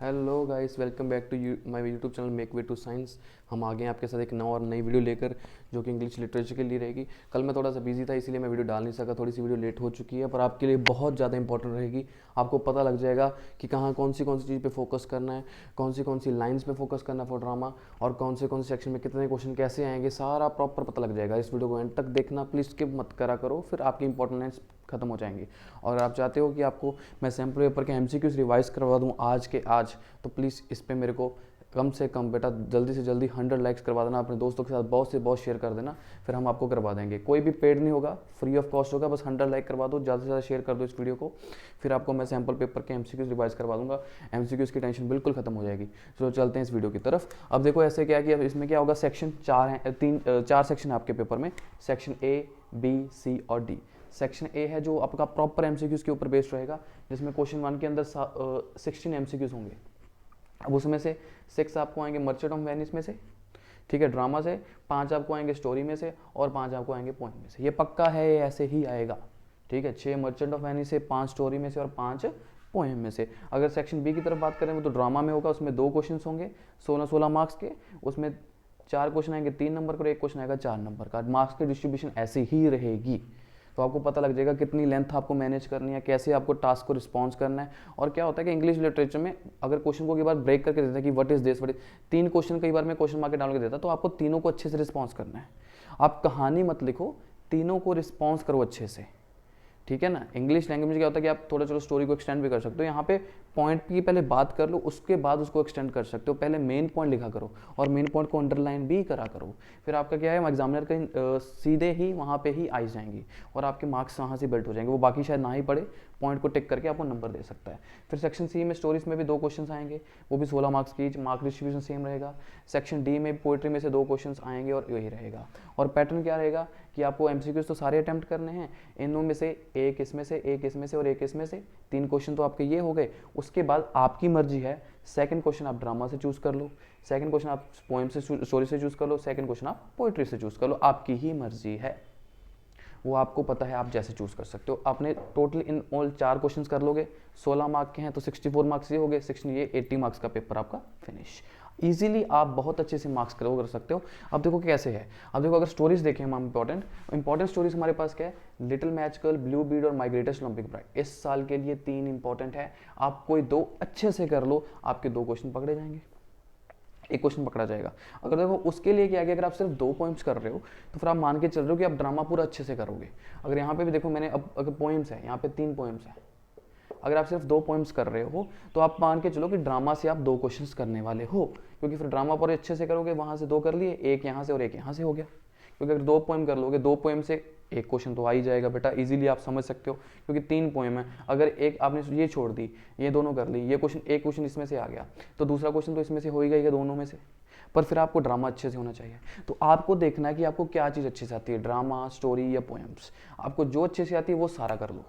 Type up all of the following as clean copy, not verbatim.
Hello guys, welcome back to my YouTube channel make way to science. हम आ गए हैं आपके साथ एक नई और नई वीडियो लेकर, जो कि इंग्लिश लिटरेचर के लिए रहेगी। कल मैं थोड़ा सा बिजी था, इसीलिए मैं वीडियो डाल नहीं सका, थोड़ी सी वीडियो लेट हो चुकी है, पर आपके लिए बहुत ज़्यादा इंपॉर्टेंट रहेगी। आपको पता लग जाएगा कि कहाँ कौन सी चीज़ पे फोकस करना है, कौन सी लाइन्स पे फोकस करना है फॉर ड्रामा, और कौन से सेक्शन में कितने क्वेश्चन कैसे आएंगे, सारा प्रॉपर पता लग जाएगा। इस वीडियो को एंड तक देखना, प्लीज़ स्किप मत करा करो, फिर आपकी इंपॉर्टेंट लाइन्स खत्म हो जाएंगी। और आप चाहते हो कि आपको मैं सैम्पल पेपर के एमसीक्यूज रिवाइज करवा दूं आज के आज, तो प्लीज़ इस पे मेरे को कम से कम बेटा जल्दी से जल्दी 100 लाइक्स करवा देना, अपने दोस्तों के साथ बहुत से बहुत शेयर कर देना, फिर हम आपको करवा देंगे। कोई भी पेड नहीं होगा, फ्री ऑफ कॉस्ट होगा, बस 100 लाइक करवा दो, ज़्यादा से ज़्यादा शेयर कर दो इस वीडियो को, फिर आपको मैं सैम्पल पेपर के एमसीक्यूज रिवाइज करवा दूंगा। एमसीक्यूज की टेंशन बिल्कुल खत्म हो जाएगी। चलो चलते हैं इस वीडियो की तरफ। अब देखो ऐसे क्या कि अब इसमें क्या होगा, सेक्शन 4 हैं, चार सेक्शन है आपके पेपर में। सेक्शन ए, बी, सी और डी। सेक्शन ए है जो आपका प्रॉपर एमसीक्यूज के ऊपर बेस्ड रहेगा, जिसमें क्वेश्चन 1 के अंदर 16 एमसीक्यूज होंगे। अब उसमें से 6 आपको आएंगे मर्चेंट ऑफ वेनिस में से, ठीक है, ड्रामा से, 5 आपको आएंगे स्टोरी में से, और 5 आपको आएंगे पोएम में से। ये पक्का है, ये ऐसे ही आएगा, ठीक है। 6 मर्चेंट ऑफ वेनिस से, 5 स्टोरी में से और 5 पोएम में से। अगर सेक्शन बी की तरफ बात करें तो ड्रामा में होगा, उसमें 2 क्वेश्चन होंगे 16-16 मार्क्स के। उसमें 4 क्वेश्चन आएंगे 3 नंबर का और 1 क्वेश्चन आएगा 4 नंबर का। मार्क्स की डिस्ट्रीब्यूशन ऐसे ही रहेगी, तो आपको पता लग जाएगा कितनी लेंथ आपको मैनेज करनी है, कैसे आपको टास्क को रिस्पॉन्स करना है। और क्या होता है कि इंग्लिश लिटरेचर में अगर क्वेश्चन को कई बार ब्रेक करके देता है कि व्हाट इज दिस, 3 क्वेश्चन कई बार मैं क्वेश्चन मार्क डाल के देता, तो आपको तीनों को अच्छे से रिस्पॉन्स करना है। आप कहानी मत लिखो, तीनों को रिस्पॉन्स करो अच्छे से, ठीक है ना। इंग्लिश लैंग्वेज में क्या होता है कि आप थोड़ा चलो स्टोरी को एक्सटेंड भी कर सकते हो। यहाँ पे पॉइंट की पहले बात कर लो, उसके बाद उसको एक्सटेंड कर सकते हो। पहले मेन पॉइंट लिखा करो और मेन पॉइंट को अंडरलाइन भी करा करो, फिर आपका क्या है, एग्जामिनर का सीधे ही वहाँ पे ही आई जाएंगी और आपके मार्क्स वहाँ से बिल्ट हो जाएंगे। वो बाकी शायद ना ही पढ़े, पॉइंट को टिक करके आपको नंबर दे सकता है। फिर सेक्शन सी में स्टोरीज में भी 2 क्वेश्चन आएंगे, वो भी 16 मार्क्स की, मार्क डिस्ट्रीब्यूशन सेम रहेगा। सेक्शन डी में पोइट्री में से 2 क्वेश्चन आएंगे और यही रहेगा। और पैटर्न क्या रहेगा कि आपको एमसीक्यूज तो सारे अटेम्प्ट करने हैं, इनों में से एक इसमें से, एक इसमें से और एक इसमें से। 3 क्वेश्चन तो आपके ये हो गए। उसके बाद आपकी मर्जी है, सेकंड क्वेश्चन आप ड्रामा से चूज कर लो, सेकंड क्वेश्चन आप पोएम से, स्टोरी से चूज कर लो, सेकंड क्वेश्चन आप पोइट्री से चूज कर लो, आपकी ही मर्जी है, वो आपको पता है, आप जैसे चूज कर सकते हो। आपने टोटल इन ऑल 4 क्वेश्चन कर लोगे, 16 मार्क के हैं तो 64 मार्क्स ये हो गए, 16 ये 80 मार्क्स का पेपर आपका फिनिश। इजीली आप बहुत अच्छे से मार्क्स कर सकते हो। अब देखो कैसे है। अब देखो अगर स्टोरीज देखें हम, इंपॉर्टेंट स्टोरीज हमारे पास क्या है, little match girl, blue Beed और माई ग्रेटेस्ट ओलंपिक ब्राइड। इस साल के लिए 3 इंपॉर्टेंट है। आप कोई 2 अच्छे से कर लो, आपके 2 क्वेश्चन पकड़े जाएंगे, 1 क्वेश्चन पकड़ा जाएगा। अगर देखो उसके लिए क्या है कि अगर आप सिर्फ 2 पोइम्स कर रहे हो तो फिर आप मान के चल रहे हो कि आप ड्रामा पूरा अच्छे से करोगे। अगर यहाँ पे भी देखो मैंने, अब अगर पोइम्स है, यहाँ पे 3 पोइम्स है, अगर आप सिर्फ 2 पोइम्स कर रहे हो तो आप मान के चलो कि ड्रामा से आप 2 क्वेश्चंस करने वाले हो, क्योंकि फिर ड्रामा पूरे अच्छे से करोगे, वहां से 2 कर लिए, एक यहाँ से और एक यहाँ से हो गया। क्योंकि अगर 2 पोइम कर लोगे, 2 पोइम से 1 क्वेश्चन तो आ ही जाएगा बेटा, इजीली आप समझ सकते हो, क्योंकि 3 पोइम है। अगर एक आपने ये छोड़ दी, ये दोनों कर ली, ये क्वेश्चन, एक क्वेश्चन इसमें से आ गया, तो दूसरा क्वेश्चन तो इसमें से हो ही गया दोनों में से। पर फिर आपको ड्रामा अच्छे से होना चाहिए, तो आपको देखना है कि आपको क्या चीज़ अच्छे से आती है, ड्रामा, स्टोरी या पोएम्स। आपको जो अच्छे से आती है वो सारा कर लो,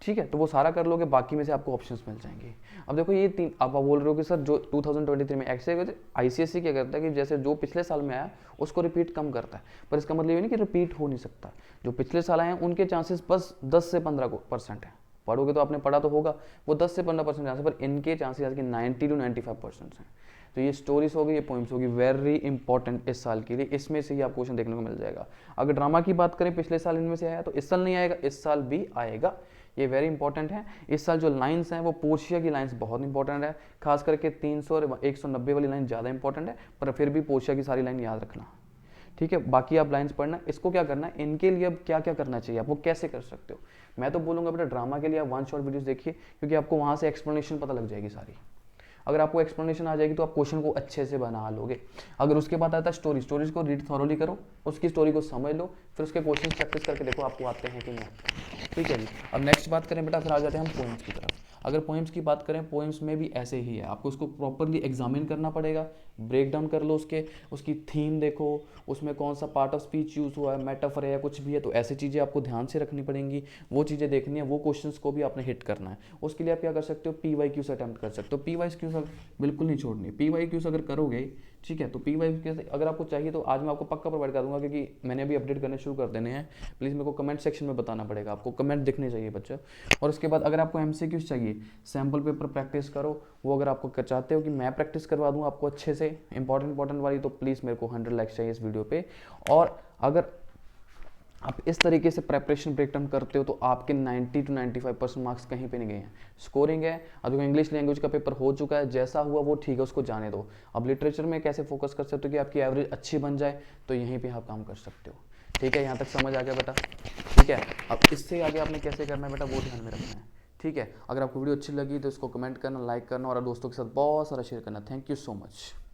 ठीक है। तो वो सारा कर लोगे, बाकी में से आपको ऑप्शंस मिल जाएंगे। अब देखो ये 3 आप बोल रहे हो कि सर जो 2023 में ऐसे आईसीएसई क्या करता है कि जैसे जो पिछले साल में आया उसको रिपीट कम करता है, पर इसका मतलब ये नहीं कि रिपीट हो नहीं सकता। जो पिछले साल आए हैं उनके चांसेस बस 10 से 15% है। पढ़ोगे तो आपने पढ़ा तो होगा, वो 10 से 15% चांसेस, पर इनके चांसेस 90 to 95% हैं। तो ये स्टोरीज होगी, ये पोइम्स होगी, वेरी इंपॉर्टेंट इस साल के लिए। इसमें से ही आपको क्वेश्चन देखने को मिल जाएगा। अगर ड्रामा की बात करें, पिछले साल इनमें से आया तो इस साल नहीं आएगा, इस साल भी आएगा। ये वेरी इंपॉर्टेंट है। इस साल जो लाइंस हैं वो पोर्शिया की लाइंस बहुत इंपॉर्टेंट है, खास करके 300 और 190 वाली लाइन ज़्यादा इंपॉर्टेंट है, पर फिर भी पोर्शिया की सारी लाइन याद रखना, ठीक है। बाकी आप लाइंस पढ़ना। इसको क्या करना है, इनके लिए अब क्या क्या करना चाहिए, आप वो कैसे कर सकते हो। मैं तो बोलूँगा बेटा ड्रामा के लिए आप 1 शॉट वीडियोस देखिए, क्योंकि आपको वहाँ से एक्सप्लेनेशन पता लग जाएगी सारी। अगर आपको एक्सप्लेनेशन आ जाएगी तो आप क्वेश्चन को अच्छे से बना लोगे। अगर उसके बाद आता है स्टोरीज को रीड थॉरोली करो, उसकी स्टोरी को समझ लो, फिर उसके क्वेश्चन प्रैक्टिस करके देखो आपको आते हैं कि नहीं आते, ठीक है जी। अब नेक्स्ट बात करें बेटा, फिर आ जाते हैं हम पोइम्स की तरफ। अगर पोइम्स की बात करें, पोइम्स में भी ऐसे ही है, आपको उसको प्रॉपरली एग्जामिन करना पड़ेगा, ब्रेक डाउन कर लो उसकी थीम देखो, उसमें कौन सा पार्ट ऑफ स्पीच यूज हुआ है, मेटाफर है या कुछ भी है, तो ऐसी चीज़ें आपको ध्यान से रखनी पड़ेंगी, वो चीज़ें देखनी है, वो क्वेश्चंस को भी आपने हिट करना है। उसके लिए आप क्या कर सकते हो, PYQ से अटैम्प्ट कर सकते हो। PYQ बिल्कुल नहीं छोड़नी, PYQ अगर करोगे, ठीक है, तो PYQ अगर आपको चाहिए तो आज मैं आपको पक्का प्रोवाइड कर दूंगा, क्योंकि मैंने अभी अपडेट करने शुरू कर देने हैं। प्लीज़ मेरे को कमेंट सेक्शन में बताना पड़ेगा, आपको कमेंट दिखने चाहिए बच्चा। और उसके बाद अगर आपको MCQs चाहिए चाहिए। सैम्पल पेपर प्रैक्टिस करो, वो अगर आपको चाहते हो कि मैं प्रैक्टिस करवा दूँ आपको अच्छे से इंपॉर्टेंट वाली, तो प्लीज़ मेरे को 100 लाइक्स चाहिए इस वीडियो पे। और अगर आप इस तरीके से प्रेपरेशन ब्रेकडाउन करते हो तो आपके 90 to 95% मार्क्स कहीं पे नहीं गए हैं। स्कोरिंग है, अब देखो इंग्लिश लैंग्वेज का पेपर हो चुका है, जैसा हुआ वो ठीक है, उसको जाने दो। अब लिटरेचर में कैसे फोकस कर सकते हो कि आपकी एवरेज अच्छी बन जाए, तो यहीं पे आप काम कर सकते हो। ठीक है, यहाँ तक समझ आ गया बेटा? ठीक है, अब इससे आगे आपने कैसे करना है बेटा, वो ध्यान में रखना है। ठीक है, अगर आपको वीडियो अच्छी लगी तो इसको कमेंट करना, लाइक करना और दोस्तों के साथ बहुत सारा शेयर करना। Thank you so much.